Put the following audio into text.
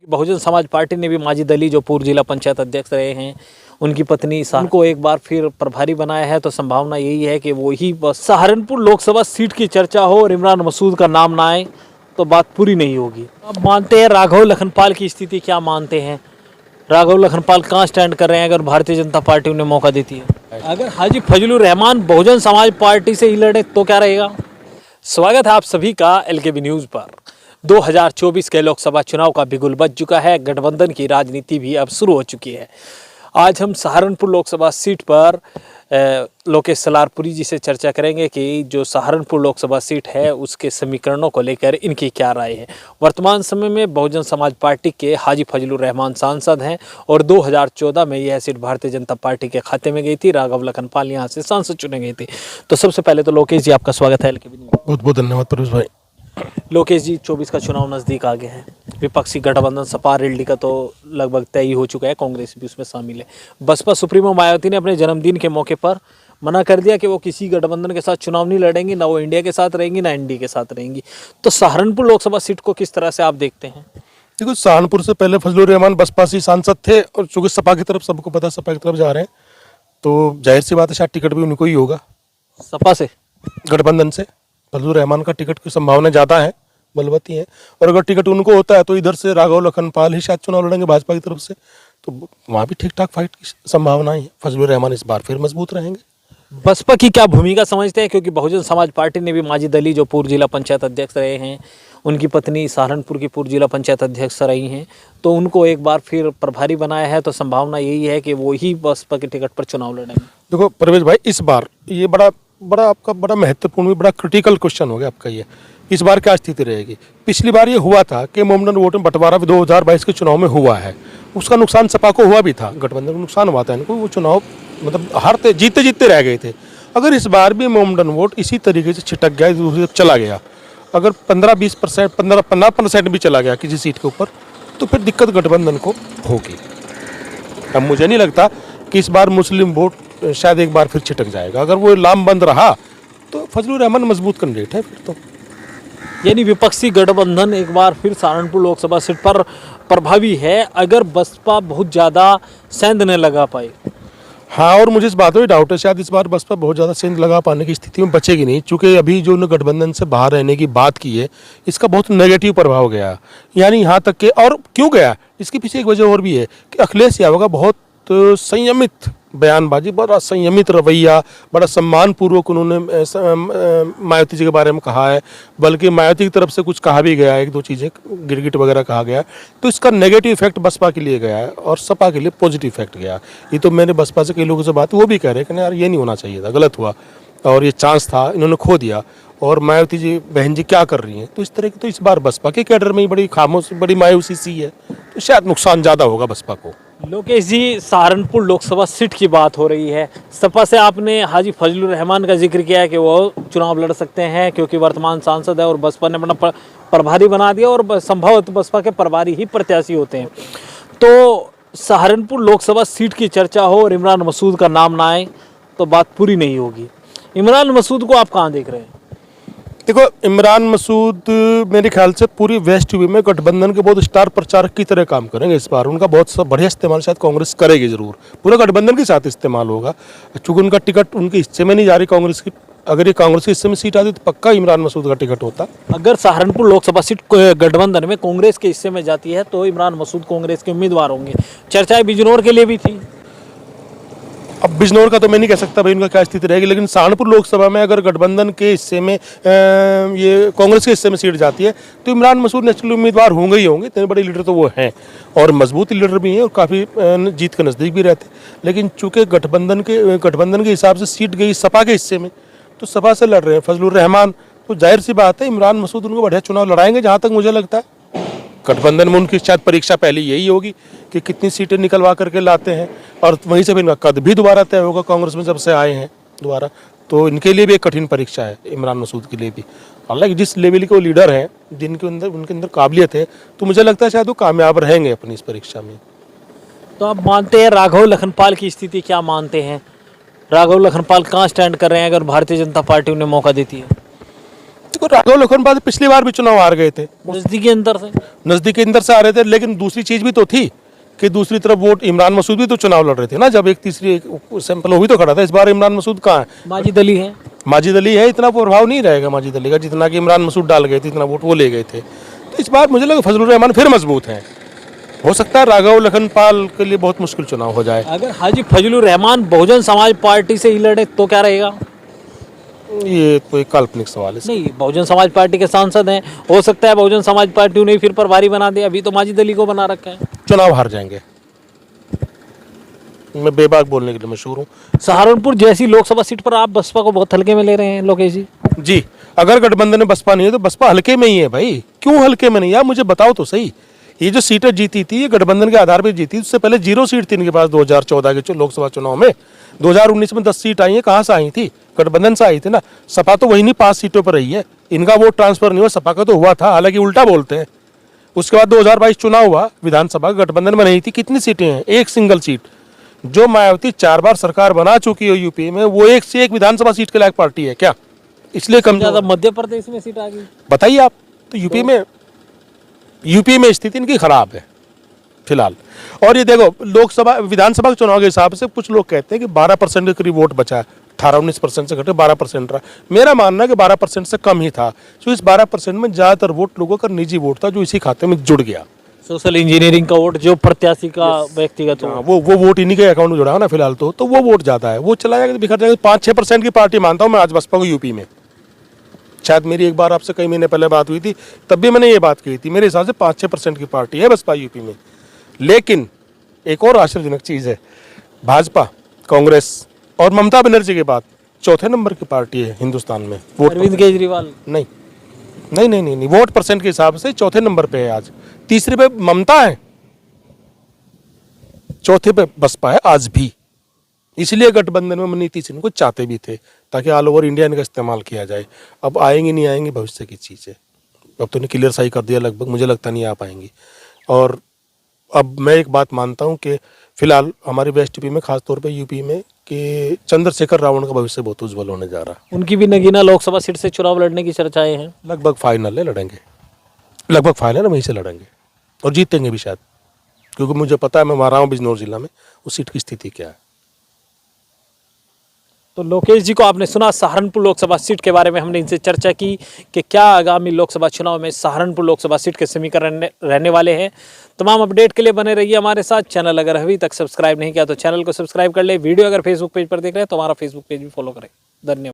Bahujan Samaj party ने भी माजिद अली जो पूर्व जिला पंचायत अध्यक्ष रहे हैं, उनकी पत्नी को एक बार फिर प्रभारी बनाया है। तो संभावना यही है कि वो ही बस सहारनपुर लोकसभा सीट की चर्चा हो और इमरान मसूद का नाम ना आए तो बात पूरी नहीं होगी। अब मानते हैं राघव लखनपाल की स्थिति, क्या मानते हैं राघव लखनपाल कहाँ स्टैंड कर रहे हैं अगर भारतीय जनता पार्टी उन्हें मौका देती है? अगर हाजी फजलुर रहमान बहुजन समाज पार्टी से ही लड़े तो क्या रहेगा? स्वागत है आप सभी का एलकेबी न्यूज़ पर। 2024 के लोकसभा चुनाव का बिगुल बज चुका है, गठबंधन की राजनीति भी अब शुरू हो चुकी है। आज हम सहारनपुर लोकसभा सीट पर लोकेश सलारपुरी जी से चर्चा करेंगे कि जो सहारनपुर लोकसभा सीट है उसके समीकरणों को लेकर इनकी क्या राय है। वर्तमान समय में बहुजन समाज पार्टी के हाजी फजलुर रहमान सांसद हैं और 2014 में यह सीट भारतीय जनता पार्टी के खाते में गई थी। राघव लखनपाल यहाँ से सांसद चुने गए थे। तो सबसे पहले तो लोकेश जी आपका स्वागत है एलकेबी न्यूज़। बहुत बहुत धन्यवाद परवेश भाई। लोकेश जी, 24 का चुनाव नज़दीक आ गया है। विपक्षी गठबंधन सपा रेल्डी का तो लगभग तय ही हो चुका है, कांग्रेस भी उसमें शामिल है। बसपा सुप्रीमो मायावती ने अपने जन्मदिन के मौके पर मना कर दिया कि वो किसी गठबंधन के साथ चुनाव नहीं लड़ेंगी, ना वो इंडिया के साथ रहेंगी ना एनडीए के साथ रहेंगी। तो सहारनपुर लोकसभा सीट को किस तरह से आप देखते हैं? देखो, सहारनपुर से पहले फजलुर रहमान बसपा से सांसद थे और चूंकि सपा की तरफ सबको पता सपा की तरफ जा रहे हैं तो जाहिर सी बात है शायद टिकट भी उनको ही होगा। सपा से गठबंधन से फजलुर रहमान का टिकट की संभावना ज़्यादा है, बलवती है। और अगर टिकट उनको होता है तो इधर से राघव लखनपाल ही शायद चुनाव लड़ेंगे भाजपा की तरफ से, तो वहाँ भी ठीक ठाक फाइट की संभावना है। फजलुर रहमान इस बार फिर मजबूत रहेंगे। बसपा की क्या भूमिका समझते हैं? क्योंकि बहुजन समाज पार्टी ने भी माजिद अली जो पूर्व जिला पंचायत अध्यक्ष रहे हैं, उनकी पत्नी सहारनपुर की पूर्व जिला पंचायत अध्यक्ष रही हैं, तो उनको एक बार फिर प्रभारी बनाया है। तो संभावना यही है कि वो ही बसपा के टिकट पर चुनाव लड़ेंगे। देखो परवेश भाई, इस बार ये बड़ा महत्वपूर्ण, बड़ा क्रिटिकल क्वेश्चन हो गया आपका ये। इस बार क्या स्थिति रहेगी? पिछली बार ये हुआ था कि मोमडन वोट में बंटवारा 2022 के चुनाव में हुआ है, उसका नुकसान सपा को हुआ भी था, गठबंधन को नुकसान हुआ था इनको। वो चुनाव मतलब हारते जीतते जीतते रह गए थे। अगर इस बार भी मोमडन वोट इसी तरीके से छिटक गया, दूसरी तरफ चला गया, अगर 15-20%, 15% भी चला गया किसी सीट के ऊपर, तो फिर दिक्कत गठबंधन को होगी। अब मुझे नहीं लगता कि इस बार मुस्लिम वोट शायद एक बार फिर छिटक जाएगा। अगर वो लामबंद रहा तो फजलुर रहमान मजबूत कैंडिडेट है फिर तो। यानी विपक्षी गठबंधन एक बार फिर सहारनपुर लोकसभा सीट पर प्रभावी है अगर बसपा बहुत ज़्यादा सेंध न लगा पाए। हाँ, और मुझे इस बात में डाउट है शायद इस बार बसपा बहुत ज़्यादा सेंध लगा पाने की स्थिति में बचेगी नहीं, क्योंकि अभी जो उन्होंने गठबंधन से बाहर रहने की बात की है इसका बहुत नेगेटिव प्रभाव गया। यानी यहाँ तक कि, और क्यों गया इसके पीछे एक वजह और भी है कि अखिलेश यादव का बहुत संयमित बयानबाजी, बड़ा संयमित रवैया, बड़ा सम्मानपूर्वक उन्होंने मायावती जी के बारे में कहा है। बल्कि मायावती की तरफ से कुछ कहा भी गया है, एक दो चीज़ें गिरगिट वगैरह कहा गया। तो इसका नेगेटिव इफेक्ट बसपा के लिए गया है और सपा के लिए पॉजिटिव इफेक्ट गया। ये तो मैंने बसपा से कई लोगों से बात, वो भी कह रहे हैं कि यार ये नहीं होना चाहिए था, गलत हुआ और ये चांस था, इन्होंने खो दिया। और मायावती जी बहन जी क्या कर रही हैं, तो इस तरह की तो इस बार बसपा के कैडर में ही बड़ी खामोश, बड़ी मायूसी सी है, तो शायद नुकसान ज़्यादा होगा बसपा को। लोकेश जी, सहारनपुर लोकसभा सीट की बात हो रही है। सपा से आपने हाजी फजलुर रहमान का जिक्र किया है कि वो चुनाव लड़ सकते हैं क्योंकि वर्तमान सांसद है, और बसपा ने अपना प्रभारी बना दिया और संभवतः बसपा के प्रभारी ही प्रत्याशी होते हैं। तो सहारनपुर लोकसभा सीट की चर्चा हो और इमरान मसूद का नाम ना आए तो बात पूरी नहीं होगी। इमरान मसूद को आप कहाँ देख रहे हैं? देखो, इमरान मसूद मेरे ख्याल से पूरी वेस्ट यूपी में गठबंधन के बहुत स्टार प्रचारक की तरह काम करेंगे इस बार। उनका बहुत सा बढ़िया इस्तेमाल शायद कांग्रेस करेगी ज़रूर, पूरा गठबंधन के साथ इस्तेमाल होगा। चूँकि उनका टिकट उनके हिस्से में नहीं जा रही कांग्रेस की, अगर ये कांग्रेस के हिस्से में सीट आती तो पक्का इमरान मसूद का टिकट होता। अगर सहारनपुर लोकसभा सीट गठबंधन में कांग्रेस के हिस्से में जाती है तो इमरान मसूद कांग्रेस के उम्मीदवार होंगे। चर्चाएं बिजनौर के लिए भी थी। अब बिजनौर का तो मैं नहीं कह सकता भाई उनका क्या स्थिति रहेगी, लेकिन सहारनपुर लोकसभा में अगर गठबंधन के हिस्से में ये कांग्रेस के हिस्से में सीट जाती है तो इमरान मसूद नेचुरल उम्मीदवार होंगे ही होंगे। इतने बड़े लीडर तो वो हैं और मजबूत लीडर भी हैं और काफ़ी जीत के नज़दीक भी रहते हैं। लेकिन चूँकि गठबंधन के हिसाब से सीट गई सपा के हिस्से में, तो सपा से लड़ रहे हैं फजलुर रहमान, तो जाहिर सी बात है इमरान मसूद उनको बढ़िया चुनाव लड़ाएंगे। जहाँ तक मुझे लगता है गठबंधन में उनकी शायद परीक्षा पहले यही होगी कि कितनी सीटें निकलवा करके लाते हैं, और वहीं से भी इनका कद भी दोबारा तय होगा। कांग्रेस में जब से आए हैं दोबारा, तो इनके लिए भी एक कठिन परीक्षा है इमरान मसूद के लिए भी। हालांकि जिस लेवल के वो लीडर हैं, जिनके अंदर उनके अंदर काबिलियत है, तो मुझे लगता है शायद वो कामयाब रहेंगे अपनी इस परीक्षा में। तो आप मानते हैं राघव लखनपाल की स्थिति, क्या मानते हैं राघव लखनपाल कहाँ स्टैंड कर रहे हैं अगर भारतीय जनता पार्टी उन्हें मौका देती है? देखो राघव लखनपाल पिछली बार भी चुनाव हार गए थे, नजदीकी अंतर से। नजदीकी अंदर से आ रहे थे, लेकिन दूसरी चीज भी तो थी कि दूसरी तरफ वोट इमरान मसूद भी तो चुनाव लड़ रहे थे ना, जब एक तीसरी सैंपल वो भी तो खड़ा था। इस बार इमरान मसूद कहाँ है? माजिद अली है। माजिद अली है, इतना प्रभाव नहीं रहेगा माजिद अली का जितना कि इमरान मसूद डाल गए थे, इतना वोट वो ले गए थे। तो इस बार मुझे लगा फजलुर रहमान फिर मजबूत हैं। हो सकता है राघव लखनपाल के लिए बहुत मुश्किल चुनाव हो जाए। अगर हाजी फजलुर रहमान बहुजन समाज पार्टी से ही लड़े तो क्या रहेगा? ये कोई काल्पनिक सवाल है। नहीं, बहुजन समाज पार्टी के सांसद हैं, हो सकता है बहुजन समाज पार्टी उन्हें फिर प्रभारी बना दे। अभी तो माजिद अली को बना रखा है। चुनाव हार जाएंगे, मैं बेबाक बोलने के लिए मशहूर हूँ। सहारनपुर जैसी लोकसभा सीट पर आप बसपा को बहुत हल्के में ले रहे हैं लोकेश जी। जी, अगर गठबंधन में बसपा नहीं है तो बसपा हल्के में ही है भाई। क्यों हल्के में नहीं? आप मुझे बताओ तो सही। ये जो सीटें जीती थी ये गठबंधन के आधार पर जीती। उससे पहले 0 सीट थी इनके पास 2014 के लोकसभा चुनाव में। 2019 में 10 सीट आई है, कहाँ से आई थी? गठबंधन से आई थी ना। सपा तो वही नहीं 5 सीटों पर रही है, इनका वोट ट्रांसफर नहीं हुआ, सपा का तो हुआ था, हालांकि उल्टा बोलते हैं। उसके बाद 2022 चुनाव हुआ विधानसभा, गठबंधन में नहीं थी। कितनी सीटें हैं? एक सिंगल सीट। जो मायावती 4 बार सरकार बना चुकी है यूपी में, वो एक से एक विधानसभा सीट के लायक पार्टी है क्या? इसलिए कम ज्यादा मध्य प्रदेश में सीट आ गई। बताइए आप। तो यूपी में स्थिति इनकी खराब है फिलहाल। और ये देखो लोकसभा विधानसभा के चुनाव के हिसाब से कुछ लोग कहते हैं कि 12% के करीब वोट बचा है, 18-19% से घटे 12% रहा। मेरा मानना है कि 12% से कम ही था। तो इस 12% में ज्यादातर वोट लोगों का निजी वोट था जो इसी खाते में जुड़ गया। सोशल इंजीनियरिंग का वोट जो प्रत्याशी का व्यक्तिगत हो, वो वोट इन्हीं के अकाउंट में जुड़ा है ना फिलहाल। तो वो वोट ज्यादा है, वो चला जाएगा तो बिखर जाएगा। 5-6% की पार्टी मानता हूँ मैं आज बसपा को यूपी में। शायद मेरी एक बार आपसे कई महीने पहले बात हुई थी, तब भी मैंने ये बात कही थी। मेरे हिसाब से 5-6% की पार्टी है बसपा यूपी में। लेकिन एक और आश्चर्यजनक चीज है, भाजपा, कांग्रेस और ममता बनर्जी के बाद चौथे नंबर की पार्टी है हिंदुस्तान में वोट। अरविंद केजरीवाल नहीं नहीं नहीं नहीं नहीं, वोट परसेंट के हिसाब से चौथे नंबर पे है आज। तीसरे पे ममता है, चौथे पे बसपा है आज भी। इसलिए गठबंधन में नीतीश सिंह को चाहते भी थे ताकि ऑल ओवर इंडिया इनका इस्तेमाल किया जाए। अब आएंगे नहीं आएंगे भविष्य की चीज़ है। अब तो इन्हें क्लियर सही कर दिया लगभग, मुझे लगता नहीं आ पाएंगी। और अब मैं एक बात मानता हूं कि फिलहाल हमारे वेस्ट यूपी में, खासतौर पे यूपी में, कि चंद्रशेखर रावण का भविष्य बहुत उज्जवल होने जा रहा है। उनकी भी नगीना लोकसभा सीट से चुनाव लड़ने की चर्चाएं हैं। लगभग फाइनल है, लड़ेंगे, लगभग फाइनल है, वहीं से लड़ेंगे और जीतेंगे भी शायद, क्योंकि मुझे पता है, मैं वहाँ रहा हूँ बिजनौर जिला में, उस सीट की स्थिति क्या है। तो लोकेश जी को आपने सुना सहारनपुर लोकसभा सीट के बारे में। हमने इनसे चर्चा की कि क्या आगामी लोकसभा चुनाव में सहारनपुर लोकसभा सीट के समीकरण रहने वाले हैं। तमाम अपडेट के लिए बने रहिए हमारे साथ। चैनल अगर अभी तक सब्सक्राइब नहीं किया तो चैनल को सब्सक्राइब कर ले। वीडियो अगर फेसबुक पेज पर देख रहे हैं तो हमारा फेसबुक पेज भी फॉलो करें। धन्यवाद।